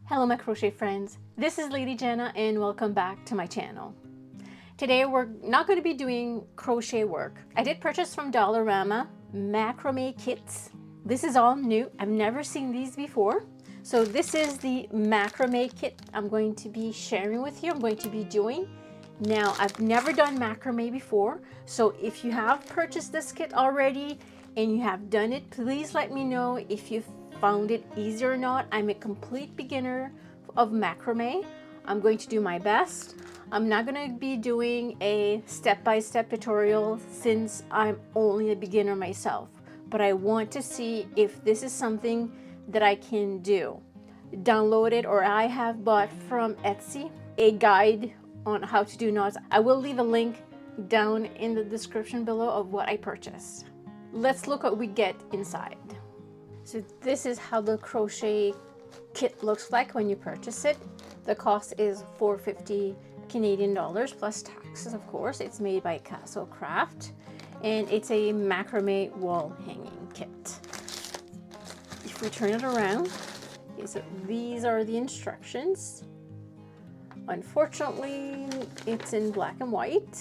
Hello my crochet friends, this is Lady Jenna and welcome back to my channel. Today we're not going to be doing crochet work. I did purchase from Dollarama macrame kits. This is all new. I've never seen these before. So this is the macrame kit I'm going to be sharing with you. I'm going to be doing. Now I've never done macrame before, so if you have purchased this kit already and you have done it, please let me know if you've found it easy or not. I'm a complete beginner of macrame. I'm going to do my best. I'm not going to be doing a step-by-step tutorial since I'm only a beginner myself, but I want to see if this is something that I can do. Downloaded, or I have bought from Etsy a guide on how to do knots. I will leave a link down in the description below of what I purchased. Let's look what we get inside. So this is how the crochet kit looks like when you purchase it. The cost is $4.50 Canadian dollars plus taxes, of course. It's made by Castle Craft and it's a macrame wall hanging kit. If we turn it around, okay, so these are the instructions. Unfortunately, it's in black and white.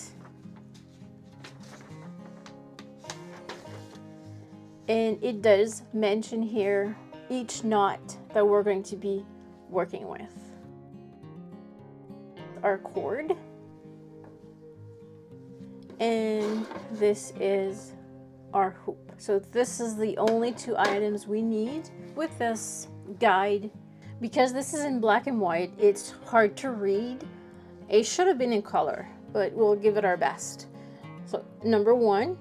And it does mention here each knot that we're going to be working with. Our cord. And this is our hoop. So this is the only two items we need with this guide. Because this is in black and white, it's hard to read. It should have been in color, but we'll give it our best. So number one,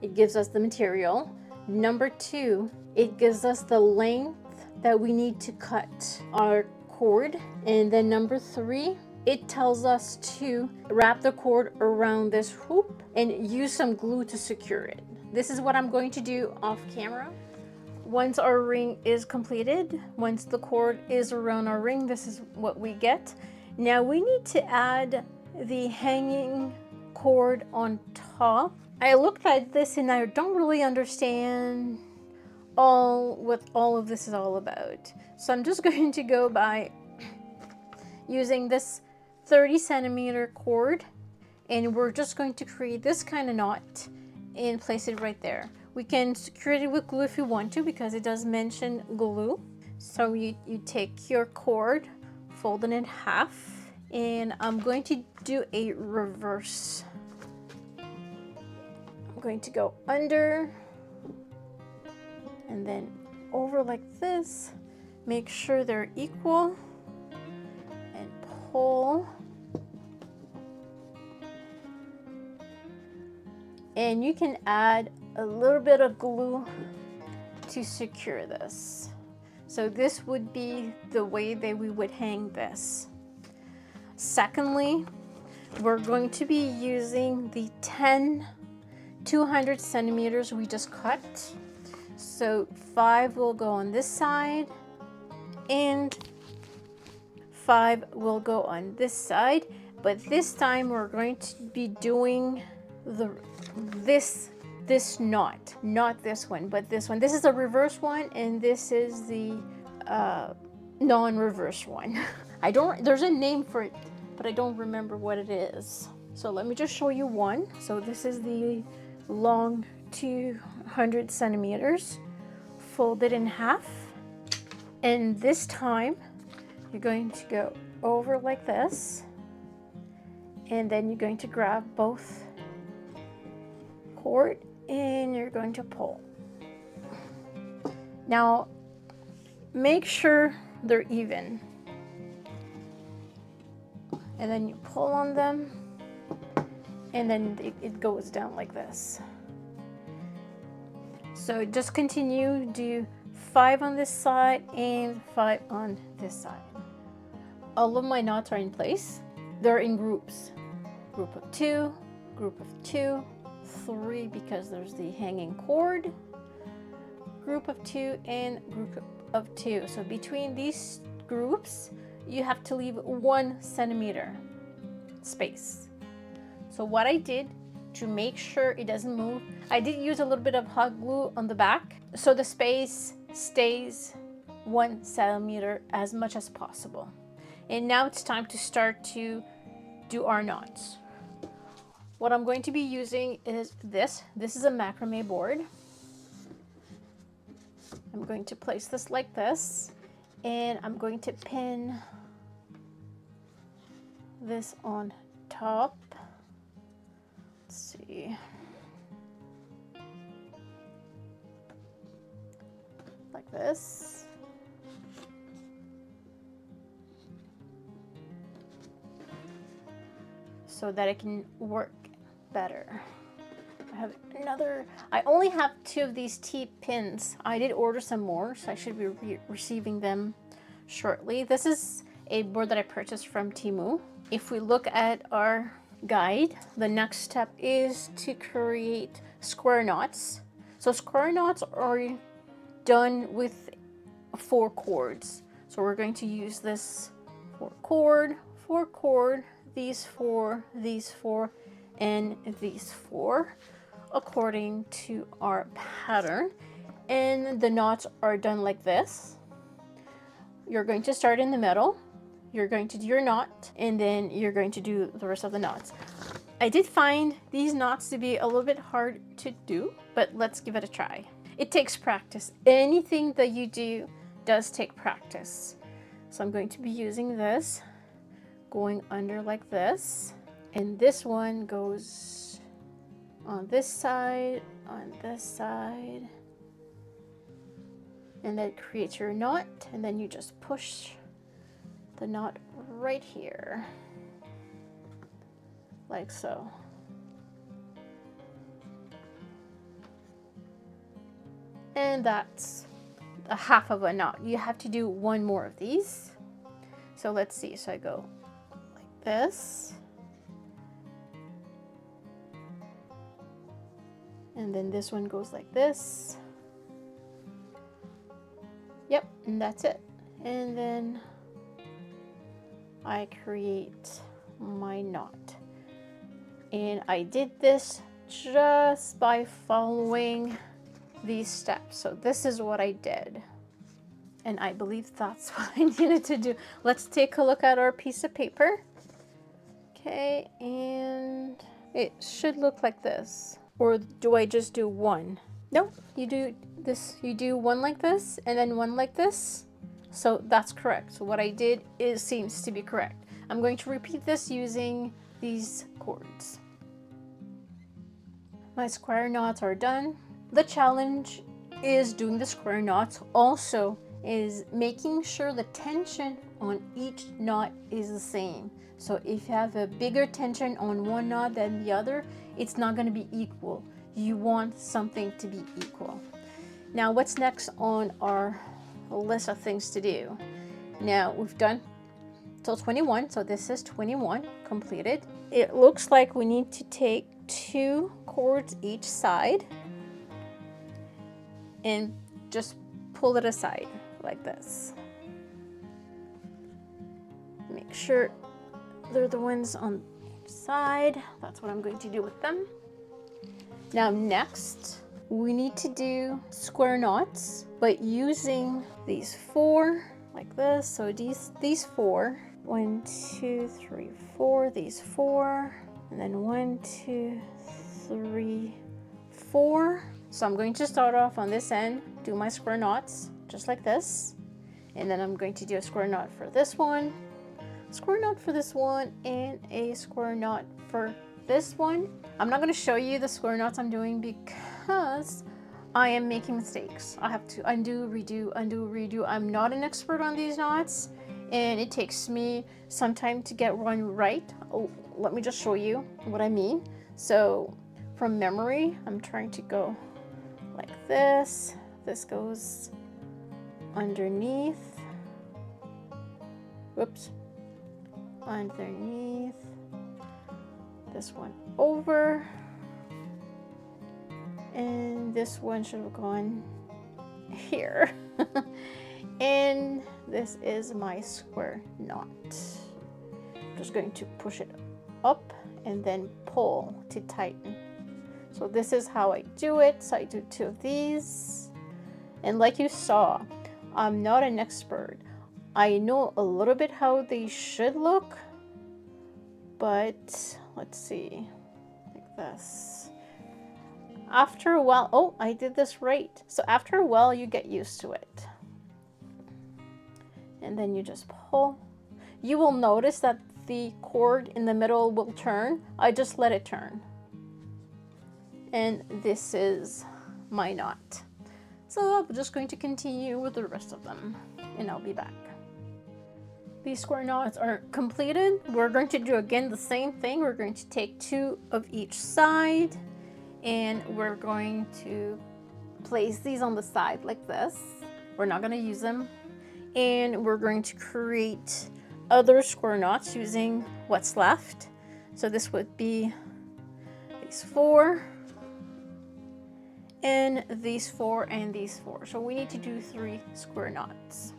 it gives us the material. Number two, it gives us the length that we need to cut our cord. And then number three, it tells us to wrap the cord around this hoop and use some glue to secure it. This is what I'm going to do off camera. Once our ring is completed, once the cord is around our ring, this is what we get. Now we need to add the hanging cord on top. I looked at this and I don't really understand what all of this is all about. So I'm just going to go by using this 30 centimeter cord, and we're just going to create this kind of knot and place it right there. We can secure it with glue if you want to, because it does mention glue. So you take your cord, fold it in half, and I'm going to do a reverse. I'm going to go under and then over like this. Make sure they're equal and pull. And you can add a little bit of glue to secure this. So this would be the way that we would hang this. Secondly, we're going to be using the 200 centimeters we just cut. So 5 will go on this side and 5 will go on this side. But this time we're going to be doing this knot, not this one, but this one. This is a reverse one, and this is the non-reverse one. There's a name for it, but I don't remember what it is. So let me just show you one. So this is the long 200 centimeters, folded in half. And this time you're going to go over like this, and then you're going to grab both cord and you're going to pull. Now make sure they're even, and then you pull on them, and then it goes down like this. So just continue, do 5 on this side and 5 on this side. All of my knots are in place. They're in groups. Group of 2, group of 2, 3 because there's the hanging cord, group of 2, and group of 2. So between these groups, you have to leave 1 centimeter space. So what I did to make sure it doesn't move, I did use a little bit of hot glue on the back so the space stays 1 centimeter as much as possible. And now it's time to start to do our knots. What I'm going to be using is this. This is a macrame board. I'm going to place this like this, and I'm going to pin this on top. Let's see. Like this. So that it can work better. I only have 2 of these T-pins. I did order some more, so I should be receiving them shortly. This is a board that I purchased from Temu. If we look at our guide, the next step is to create square knots. So square knots are done with 4 cords. So we're going to use this 4 cord, these 4, and these 4, according to our pattern. And the knots are done like this. You're going to start in the middle, you're going to do your knot, and then you're going to do the rest of the knots. I did find these knots to be a little bit hard to do, but let's give it a try. It takes practice. Anything that you do does take practice. So I'm going to be using this, going under like this, and this one goes on this side, and that creates your knot, and then you just push the knot right here, like so. And that's a half of a knot. You have to do 1 more of these. So let's see, so I go like this, and then this one goes like this. Yep, and that's it. And then I create my knot. And I did this just by following these steps. So this is what I did. And I believe that's what I needed to do. Let's take a look at our piece of paper. Okay, and it should look like this. Or do I just do 1? No, you do this. You do 1 like this, and then 1 like this. So that's correct. So what I did seems to be correct. I'm going to repeat this using these cords. My square knots are done. The challenge is doing the square knots. Also is making sure the tension on each knot is the same. So if you have a bigger tension on one knot than the other, it's not going to be equal. You want something to be equal. Now what's next on our list of things to do? Now we've done till 21, so this is 21 completed. It looks like we need to take 2 cords each side and just pull it aside like this. Make sure they're the ones on each side. That's what I'm going to do with them. Now next, we need to do square knots, but using these 4 like this. So these 4, 1, 2, 3, 4, these 4, and then 1, 2, 3, 4. So I'm going to start off on this end, do my square knots just like this, and then I'm going to do a square knot for this one, square knot for this one, and a square knot for this one. I'm not going to show you the square knots I'm doing because I am making mistakes. I have to undo, redo, undo, redo. I'm not an expert on these knots, and it takes me some time to get one right. Oh, let me just show you what I mean. So from memory, I'm trying to go like this. This goes underneath. Whoops. Underneath. This one over. And this one should have gone here. And this is my square knot. I'm just going to push it up and then pull to tighten. So this is how I do it. So I do 2 of these. And like you saw, I'm not an expert. I know a little bit how they should look, but let's see, like this. After a while, oh, I did this right. So after a while, you get used to it. And then you just pull. You will notice that the cord in the middle will turn. I just let it turn. And this is my knot. So I'm just going to continue with the rest of them, and I'll be back. These square knots are completed. We're going to do again the same thing. We're going to take 2 of each side, and we're going to place these on the side like this. We're not going to use them. And we're going to create other square knots using what's left. So this would be these 4, and these 4, and these 4. So we need to do 3 square knots.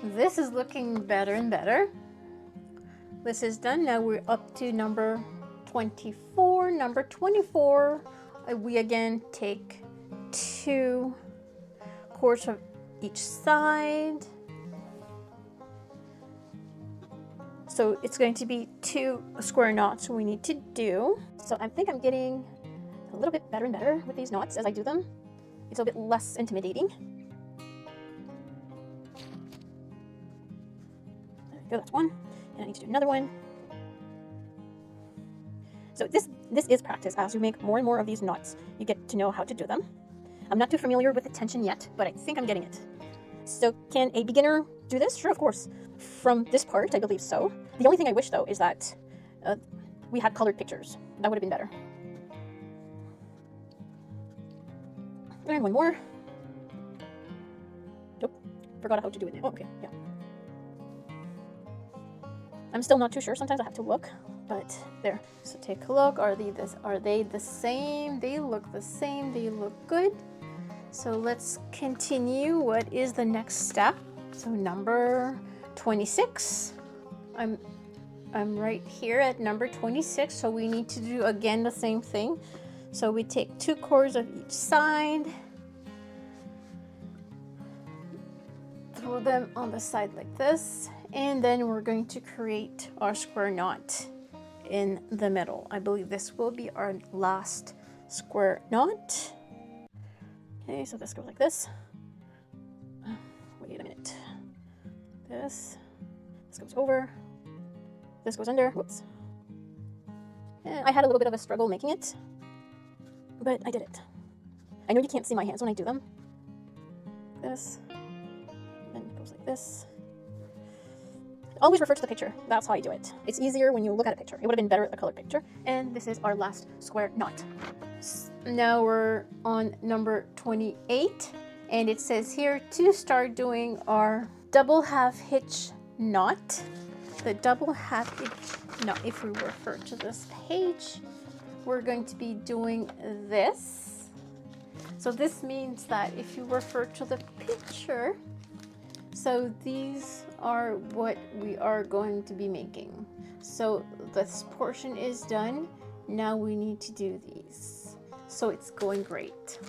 This is looking better and better. This is done. Now we're up to number 24. Number 24, we again take 2 cords of each side. So it's going to be 2 square knots we need to do. So I think I'm getting a little bit better and better with these knots as I do them. It's a bit less intimidating. There we go, that's one. And I need to do another one. So this is practice. As you make more and more of these knots, you get to know how to do them. I'm not too familiar with the tension yet, but I think I'm getting it. So can a beginner do this? Sure, of course. From this part, I believe so. The only thing I wish, though, is that we had colored pictures. That would have been better. And one more. Nope, forgot how to do it now. Oh, okay, yeah. I'm still not too sure. Sometimes I have to look, but there. So take a look. Are they the same? They look the same. They look good. So let's continue. What is the next step? So number 26. I'm right here at number 26. So we need to do again the same thing. So we take 2 cords of each side, throw them on the side like this, and then we're going to create our square knot in the middle. I believe this will be our last square knot. Okay, so this goes like this. Wait a minute. This goes over. This goes under. Whoops. And I had a little bit of a struggle making it, but I did it. I know you can't see my hands when I do them. This, and then it goes like this. Always refer to the picture. That's how I do it. It's easier when you look at a picture. It would have been better a colored picture. And this is our last square knot. Now we're on number 28, and it says here to start doing our double half hitch knot. The double half hitch knot, if we refer to this page, we're going to be doing this. So this means that if you refer to the picture, so these are what we are going to be making. So this portion is done. Now we need to do these. So it's going great.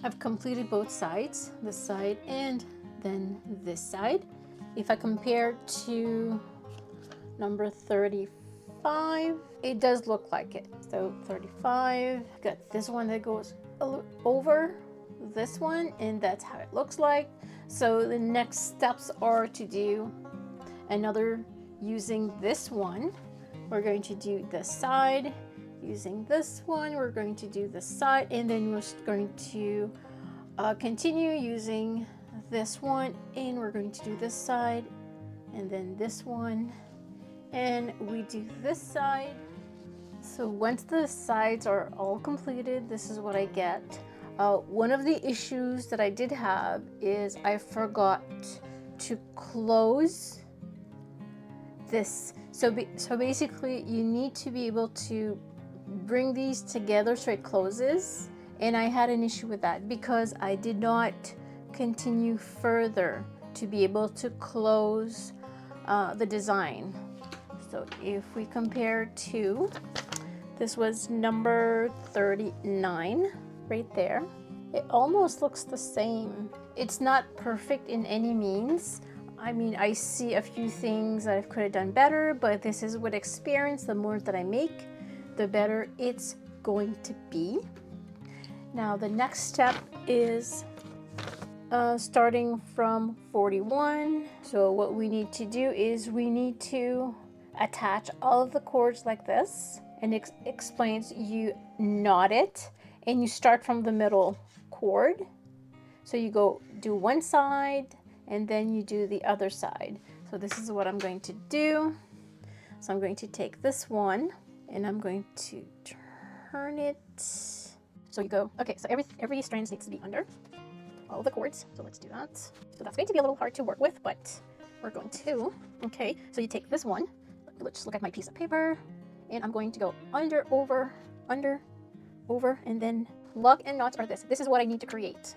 I've completed both sides, this side and then this side. If I compare to number 35, it does look like it. So 35, got this one that goes over this one, and that's how it looks like. So the next steps are to do another using this one. We're going to do this side. Using this one, we're going to do this side, and then we're going to continue using this one, and we're going to do this side, and then this one, and we do this side. So once the sides are all completed, this is what I get. One of the issues that I did have is I forgot to close this. So basically you need to be able to bring these together so it closes, and I had an issue with that because I did not continue further to be able to close the design. So if we compare to, this was number 39 right there, it almost looks the same. It's not perfect in any means. I mean, I see a few things that I could have done better, but this is with experience. The more that I make, the better it's going to be. Now the next step is starting from 41. So what we need to do is we need to attach all of the cords like this, and it explains you knot it and you start from the middle cord. So you go do one side and then you do the other side. So this is what I'm going to do. So I'm going to take this one and I'm going to turn it. So you go, okay, so every strand needs to be under all the cords. So let's do that. So that's going to be a little hard to work with, but we're going to. Okay, so you take this one. Let's just look at my piece of paper, and I'm going to go under, over, and then lock and knots are this. This is what I need to create.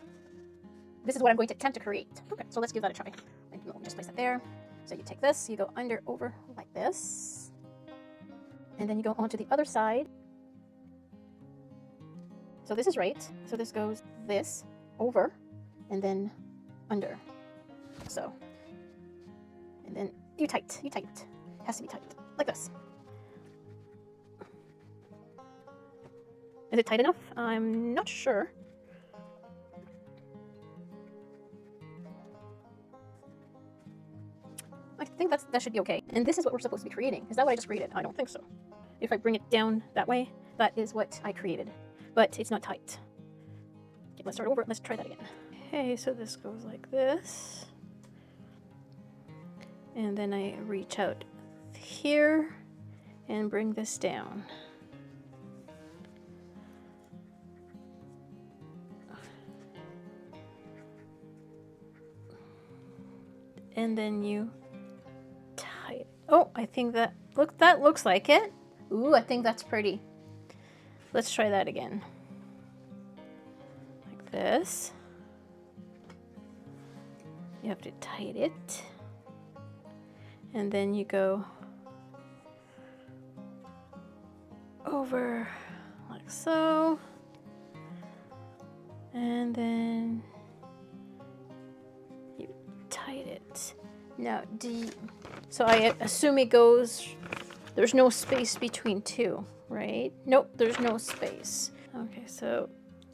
This is what I'm going to attempt to create. Okay, so let's give that a try. And we'll just place it there. So you take this, you go under, over like this, and then you go onto the other side. So this is right. So this goes this, over, and then under. So, and then you tight it. It has to be tight, like this. Is it tight enough? I'm not sure. I think that should be okay. And this is what we're supposed to be creating. Is that what I just created? I don't think so. If I bring it down that way, that is what I created. But it's not tight. Okay, let's start over. Let's try that again. Okay, so this goes like this. And then I reach out here and bring this down. And then you tie it. Oh, I think that looks like it. Ooh, I think that's pretty. Let's try that again. Like this. You have to tie it. And then you go over like so. And then you tied it. Now, so I assume it goes, there's no space between two, right? Nope, there's no space. Okay, so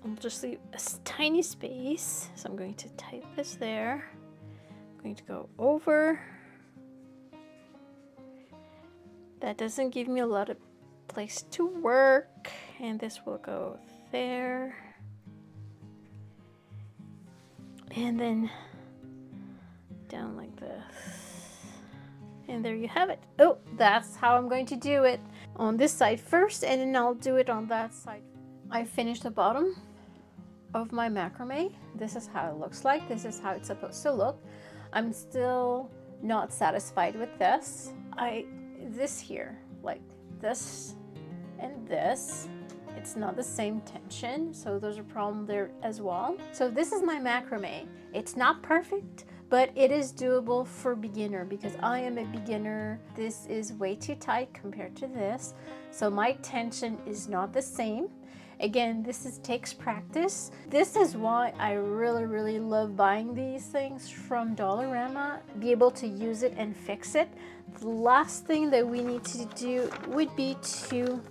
I'll just leave a tiny space. So I'm going to type this there. I'm going to go over. That doesn't give me a lot of place to work. And this will go there. And then down like this. And there you have it. Oh, that's how I'm going to do it on this side first, and then I'll do it on that side. I finished the bottom of my macrame. This is how it looks like. This is how it's supposed to look. I'm still not satisfied with this. This here, like this and this, it's not the same tension, so there's a problem there as well. So this is my macrame. It's not perfect, but it is doable for beginner because I am a beginner. This is way too tight compared to this, so my tension is not the same. Again, takes practice. This is why I really love buying these things from Dollarama, be able to use it and fix it. The last thing that we need to do would be to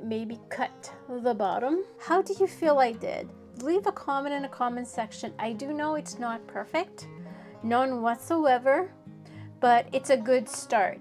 maybe cut the bottom. How do you feel I did? Leave a comment in the comment section. I do know it's not perfect, none whatsoever, but it's a good start.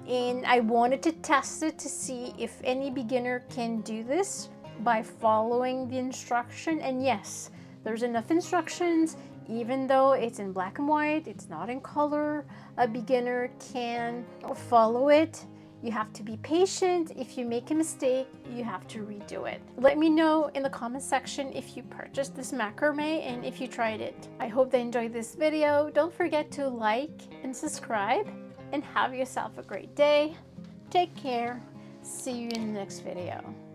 And I wanted to test it to see if any beginner can do this by following the instruction. And yes, there's enough instructions, even though it's in black and white, it's not in color. A beginner can follow it. You have to be patient. If you make a mistake, you have to redo it. Let me know in the comment section if you purchased this macrame and if you tried it. I hope they enjoyed this video. Don't forget to like and subscribe, and have yourself a great day. Take care. See you in the next video.